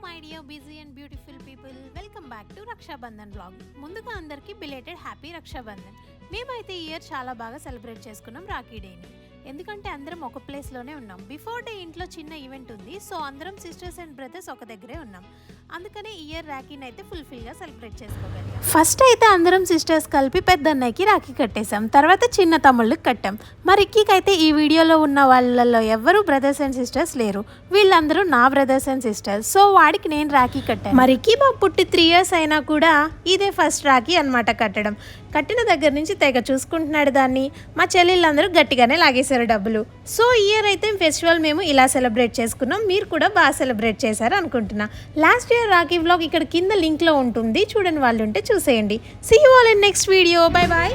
My dear busy and beautiful people, welcome back to Rakshabandhan blog. ముందుగా అందరికీ belated happy Rakshabandhan. మేమైతే ఈ ఇయర్ చాలా బాగా సెలబ్రేట్ చేసుకున్నాం రాఖీ డేని. ఎందుకంటే అందరం ఒక ప్లేస్లోనే ఉన్నాం. బిఫోర్ డే ఇంట్లో చిన్న ఈవెంట్ ఉంది, సో అందరం సిస్టర్స్ అండ్ బ్రదర్స్ ఒక దగ్గరే ఉన్నాం. అందుకనే ఈ ఇయర్ రాఖీని అయితే ఫుల్ఫిల్గా సెలబ్రేట్ చేసుకోగలిగాం. ఫస్ట్ అయితే అందరం సిస్టర్స్ కలిపి పెద్ద అన్నయ్యకి రాఖీ కట్టేసాం, తర్వాత చిన్న తమ్ముళ్ళకి కట్టాం. మరి రిక్కీకైతే ఈ వీడియోలో ఉన్న వాళ్ళలో ఎవరు బ్రదర్స్ అండ్ సిస్టర్స్ లేరు, వీళ్ళందరూ నా బ్రదర్స్ అండ్ సిస్టర్స్. సో వాడికి నేను రాఖీ కట్టాను. మరి రిక్కీ బాబు పుట్టి 3 years అయినా కూడా ఇదే ఫస్ట్ రాఖీ అనమాట కట్టడం. కట్టిన దగ్గర నుంచి తెగ చూసుకుంటున్నాడు దాన్ని. మా చెల్లెళ్ళందరూ గట్టిగానే లాగేశారు డబ్బులు. సో ఈ ఇయర్ అయితే ఫెస్టివల్ మేము ఇలా సెలబ్రేట్ చేసుకున్నాం. మీరు కూడా బాగా సెలబ్రేట్ చేశారు అనుకుంటున్నా. లాస్ట్ ఇయర్ రాఖీ వ్లాగ్ ఇక్కడ కింద లింక్లో ఉంటుంది, చూడని వాళ్ళు ఉంటే చూసేయండి. See you all in next video. Bye bye.